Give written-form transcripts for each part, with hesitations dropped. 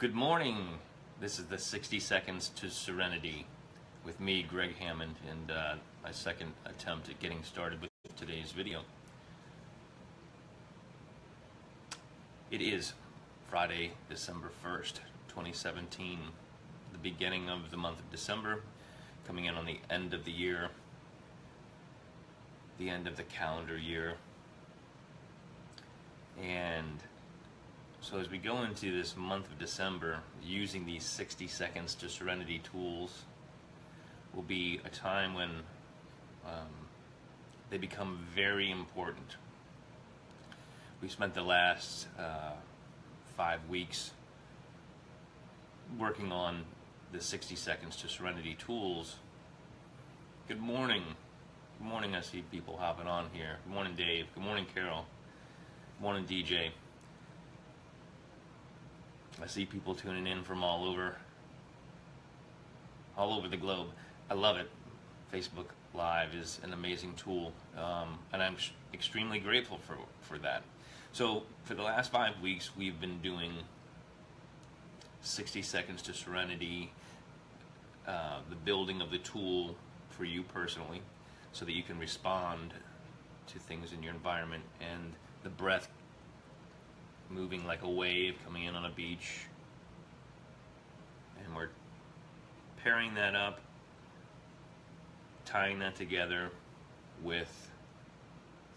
Good morning. This is the 60 Seconds to Serenity with me, Gregg Hammond, and my second attempt at getting started with today's video. It is Friday, December 1st, 2017, the beginning of the month of December, coming in on the end of the year, the end of the calendar year. And so as we go into this month of December, using these 60 Seconds to Serenity tools will be a time when they become very important. We spent the last 5 weeks working on the 60 Seconds to Serenity tools. Good morning. Good morning, I see people hopping on here. Good morning, Dave. Good morning, Carol. Good morning, DJ. I see people tuning in from all over the globe. I love it. Facebook Live is an amazing tool, and I'm extremely grateful for that. So for the last 5 weeks, we've been doing 60 Seconds to Serenity, the building of the tool for you personally, so that you can respond to things in your environment, and the breath moving like a wave coming in on a beach, and we're pairing that up, tying that together with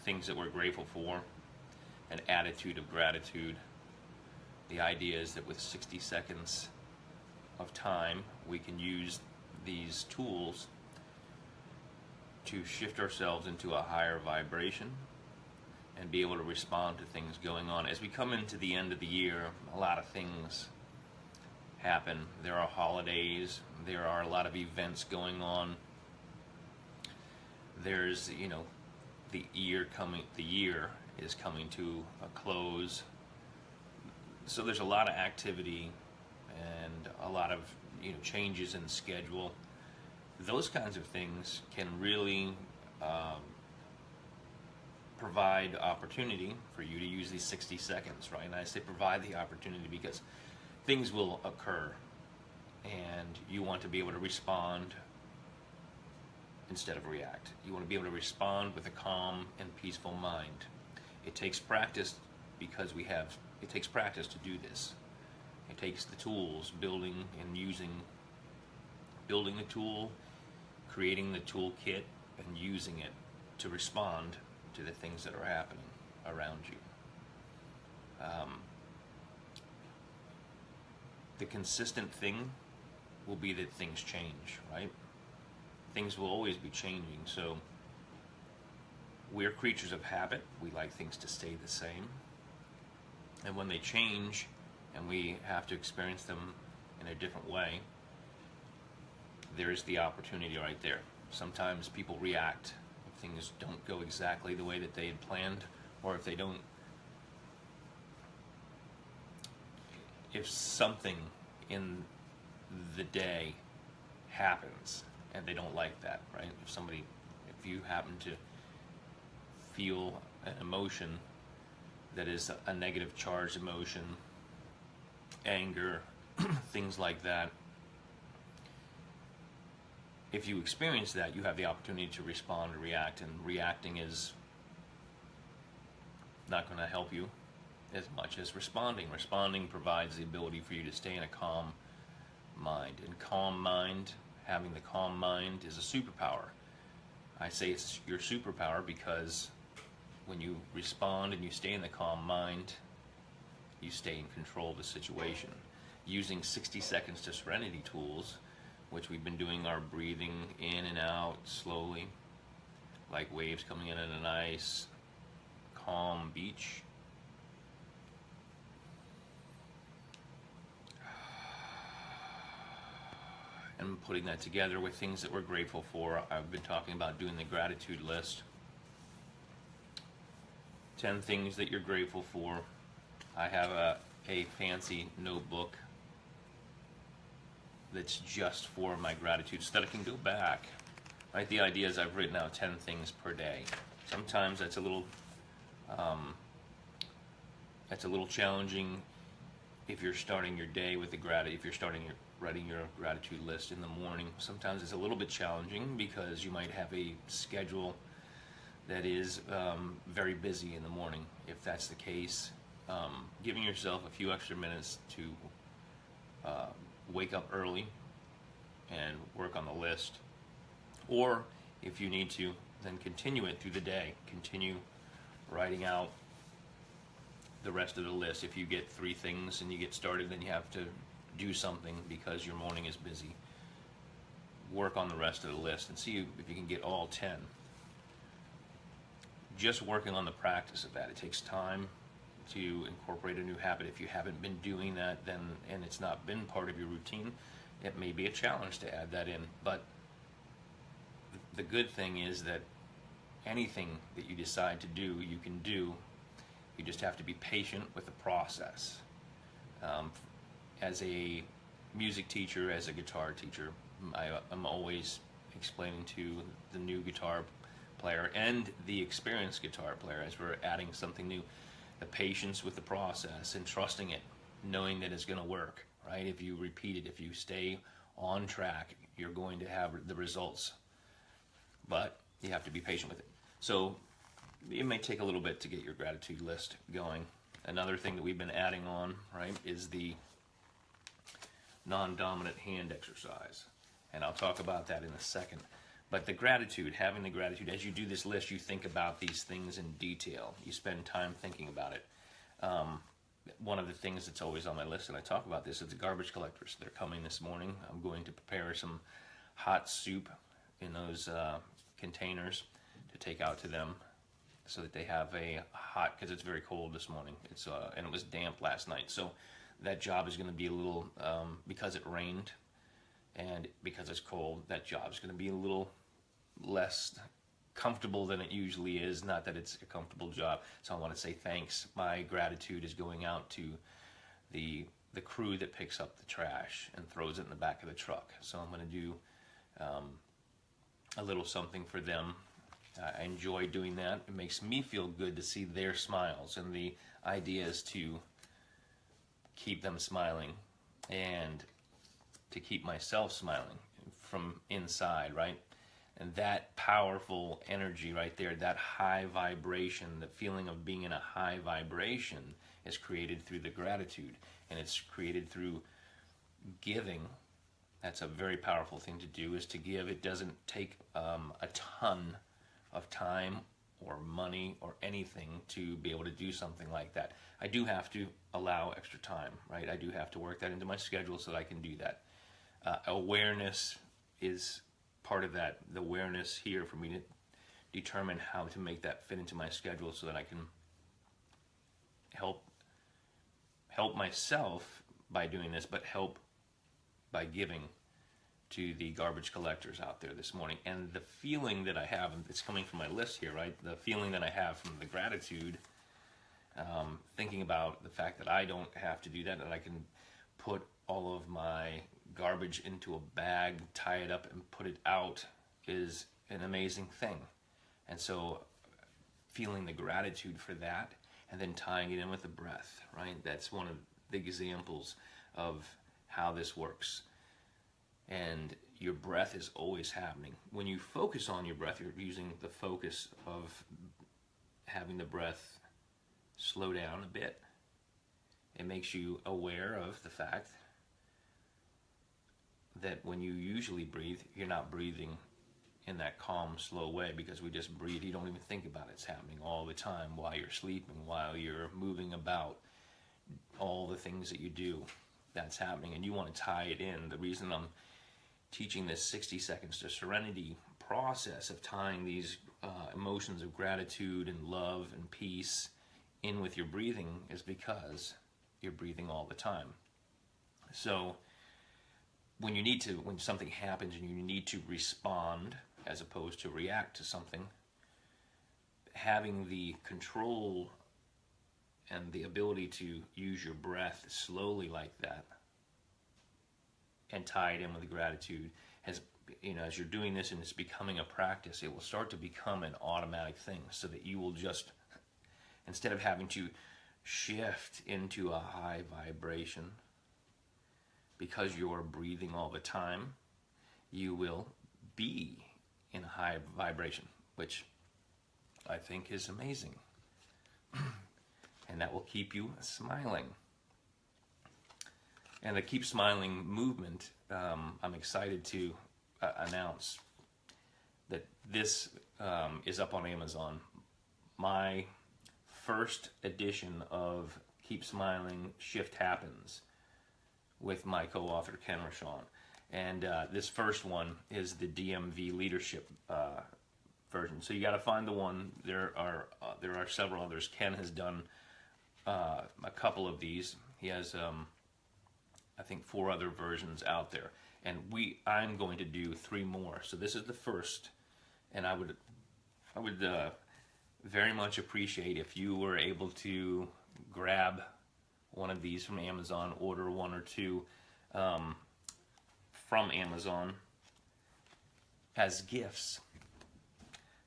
things that we're grateful for, an attitude of gratitude. The idea is that with 60 seconds of time, we can use these tools to shift ourselves into a higher vibration and be able to respond to things going on. As we come into the end of the year, a lot of things happen. There are holidays, there are a lot of events going on. There's, the year is coming to a close. So there's a lot of activity and a lot of, changes in schedule. Those kinds of things can really provide opportunity for you to use these 60 seconds, right? And I say provide the opportunity because things will occur and you want to be able to respond instead of react. You want to be able to respond with a calm and peaceful mind. It takes practice because it takes practice to do this. It takes the tools, building the tool, creating the toolkit, and using it to respond to the things that are happening around you. The consistent thing will be that things change, right? Things will always be changing, so we're creatures of habit. We like things to stay the same. And when they change and we have to experience them in a different way, there's the opportunity right there. Sometimes people react if things don't go exactly the way that they had planned, or if something in the day happens and they don't like that, right? If you happen to feel an emotion that is a negative charged emotion, anger, things like that, if you experience that, you have the opportunity to respond or react, and reacting is not going to help you as much as responding. Responding provides the ability for you to stay in a calm mind. And having the calm mind is a superpower. I say it's your superpower because when you respond and you stay in the calm mind, you stay in control of the situation. Using 60 Seconds to Serenity tools, which we've been doing our breathing in and out slowly, like waves coming in at a nice, calm beach. And putting that together with things that we're grateful for. I've been talking about doing the gratitude list. 10 things that you're grateful for. I have a fancy notebook that's just for my gratitude so that I can go back. Right? The idea is I've written out 10 things per day. Sometimes that's a little challenging if you're starting your day with if you're writing your gratitude list in the morning, sometimes it's a little bit challenging because you might have a schedule that is very busy in the morning. If that's the case, giving yourself a few extra minutes to wake up early and work on the list, or if you need to, then continue it through the day. Continue writing out the rest of the list. If you get 3 things and you get started, then you have to do something because your morning is busy. Work on the rest of the list and see if you can get all 10. Just working on the practice of that. It takes time to incorporate a new habit. If you haven't been doing that, then, and it's not been part of your routine, it may be a challenge to add that in. But the good thing is that anything that you decide to do, you can do. You just have to be patient with the process. As a music teacher, as a guitar teacher, I'm always explaining to the new guitar player and the experienced guitar player, as we're adding something new, the patience with the process and trusting it, knowing that it's going to work, right? If you repeat it, if you stay on track, you're going to have the results. But you have to be patient with it. So it may take a little bit to get your gratitude list going. Another thing that we've been adding on, right, is the non-dominant hand exercise. And I'll talk about that in a second. But the gratitude, having the gratitude, as you do this list, you think about these things in detail. You spend time thinking about it. One of the things that's always on my list, and I talk about this, is the garbage collectors. They're coming this morning. I'm going to prepare some hot soup in those containers to take out to them so that they have a hot, because it's very cold this morning. It's and it was damp last night. So that job is going to be a little, because it rained and because it's cold, that job is going to be a little less comfortable than it usually is. Not that it's a comfortable job. So I want to say thanks. My gratitude is going out to the crew that picks up the trash and throws it in the back of the truck. So I'm going to do a little something for them. I enjoy doing that. It makes me feel good to see their smiles, and the idea is to keep them smiling and to keep myself smiling from inside, right? And that powerful energy right there, that high vibration, the feeling of being in a high vibration, is created through the gratitude, and it's created through giving. That's a very powerful thing to do, is to give. It doesn't take a ton of time or money or anything to be able to do something like that. I do have to allow extra time, right? I do have to work that into my schedule so that I can do that. Awareness is part of that. The awareness here for me to determine how to make that fit into my schedule so that I can help myself by doing this, but help by giving to the garbage collectors out there this morning. And the feeling that I have, and it's coming from my list here, right? The feeling that I have from the gratitude, thinking about the fact that I don't have to do that, that I can put all of my garbage into a bag, tie it up, and put it out, is an amazing thing. And so feeling the gratitude for that, and then tying it in with the breath, right? That's one of the examples of how this works. And your breath is always happening. When you focus on your breath, you're using the focus of having the breath slow down a bit. It makes you aware of the fact that when you usually breathe, you're not breathing in that calm, slow way, because we just breathe. You don't even think about it. It's happening all the time while you're sleeping, while you're moving about, all the things that you do, that's happening, and you want to tie it in. The reason I'm teaching this 60 seconds to serenity process of tying these emotions of gratitude and love and peace in with your breathing is because you're breathing all the time. So when something happens and you need to respond as opposed to react to something, having the control and the ability to use your breath slowly like that and tie it in with gratitude has, as you're doing this and it's becoming a practice, it will start to become an automatic thing, so that you will just, instead of having to shift into a high vibration. Because you're breathing all the time, you will be in a high vibration, which I think is amazing. And that will keep you smiling. And the Keep Smiling movement, I'm excited to announce that this is up on Amazon. My first edition of Keep Smiling Shift Happens with my co-author Ken Rochon. And this first one is the DMV leadership version. So you got to find the one. There are several others. Ken has done a couple of these. He has I think 4 other versions out there, and I'm going to do 3 more. So this is the first, and I would very much appreciate if you were able to grab one of these from Amazon, order 1 or 2 from Amazon as gifts,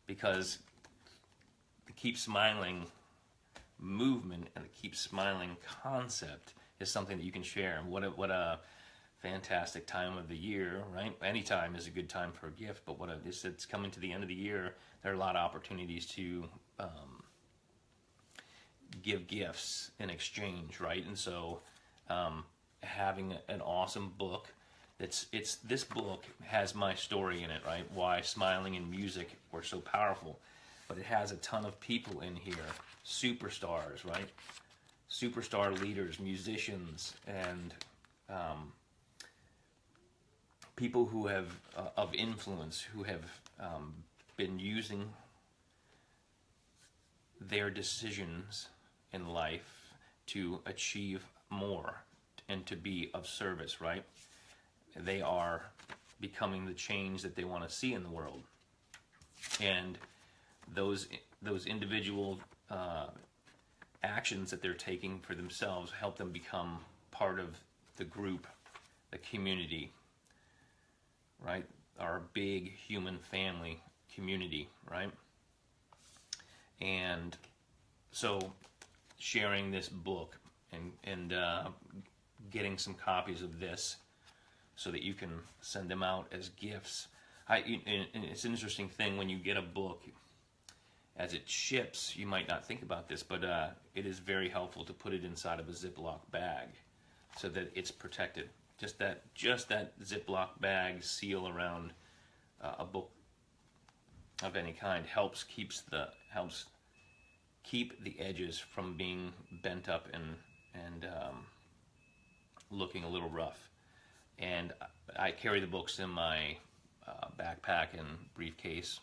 because the Keep Smiling movement and the Keep Smiling concept is something that you can share. And what a fantastic time of the year, right? Any time is a good time for a gift, but it's coming to the end of the year. There are a lot of opportunities to give gifts in exchange, right? And so having an awesome book, this book has my story in it, right? Why smiling and music were so powerful, but it has a ton of people in here, superstars, right? Superstar leaders, musicians, and people who have of influence, who have been using their decisions in life to achieve more and to be of service, right? They are becoming the change that they want to see in the world, and those individual actions that they're taking for themselves help them become part of the group, the community, right? Our big human family community, right? And so sharing this book and getting some copies of this so that you can send them out as gifts. And it's an interesting thing when you get a book, as it ships, you might not think about this, but it is very helpful to put it inside of a Ziploc bag so that it's protected. Just that Ziploc bag seal around a book of any kind helps keep the edges from being bent up and looking a little rough. And I carry the books in my backpack and briefcase,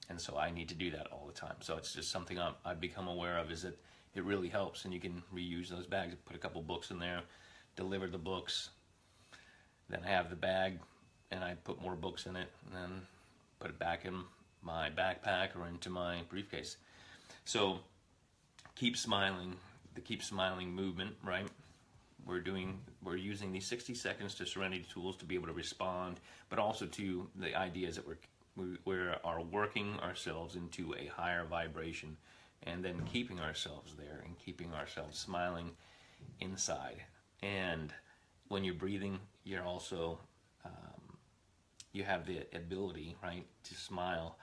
and so I need to do that all the time. So it's just something I've become aware of, is that it really helps, and you can reuse those bags. Put a couple books in there, deliver the books, then I have the bag, and I put more books in it, and then put it back in my backpack or into my briefcase. So Keep Smiling, the Keep Smiling movement, right? We're using these 60 seconds to Serenity tools to be able to respond, but also to the ideas that we are working ourselves into a higher vibration, and then keeping ourselves there and keeping ourselves smiling inside. And when you're breathing, you're also you have the ability, right, to smile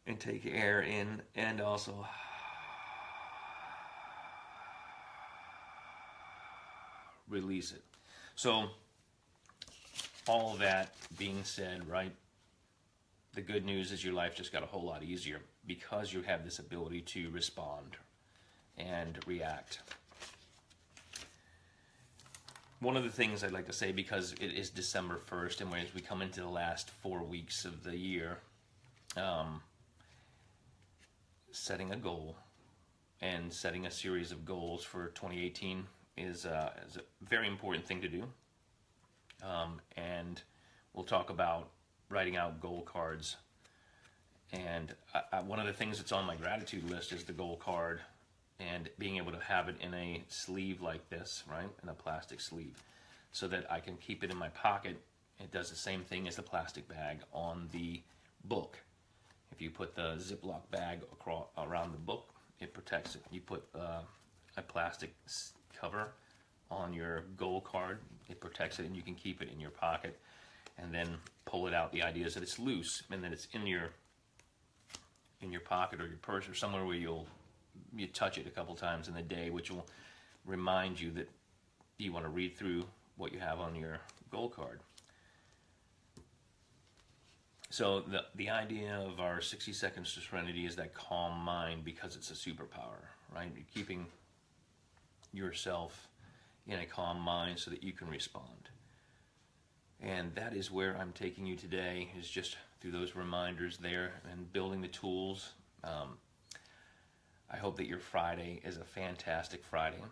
and take air in, and also release it. So all that being said, right, the good news is your life just got a whole lot easier because you have this ability to respond and react. One of the things I'd like to say, because it is December 1st, and as we come into the last 4 weeks of the year, setting a goal and setting a series of goals for 2018 is a very important thing to do. And we'll talk about writing out goal cards. And one of the things that's on my gratitude list is the goal card, and being able to have it in a sleeve like this, right, in a plastic sleeve, so that I can keep it in my pocket. It does the same thing as the plastic bag on the book. If you put the Ziploc bag around the book, it protects it. You put a plastic cover on your goal card. It protects it, and you can keep it in your pocket and then pull it out. The idea is that it's loose and that it's in your pocket or your purse or somewhere where you touch it a couple times in the day, which will remind you that you want to read through what you have on your goal card. So the idea of our 60 Seconds to Serenity is that calm mind, because it's a superpower, right? You're keeping yourself in a calm mind so that you can respond. And that is where I'm taking you today, is just through those reminders there and building the tools. I hope that your Friday is a fantastic Friday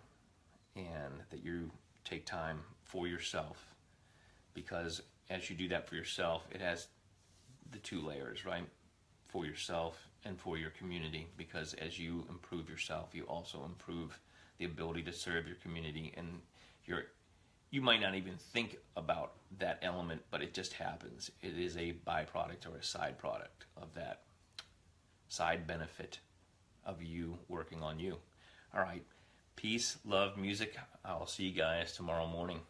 and that you take time for yourself, because as you do that for yourself, it has the two layers, right? For yourself and for your community, because as you improve yourself, you also improve the ability to serve your community, and you might not even think about that element, but it just happens. It is a byproduct or a side product of that side benefit of you working on you. All right, peace, love, music. I'll see you guys tomorrow morning.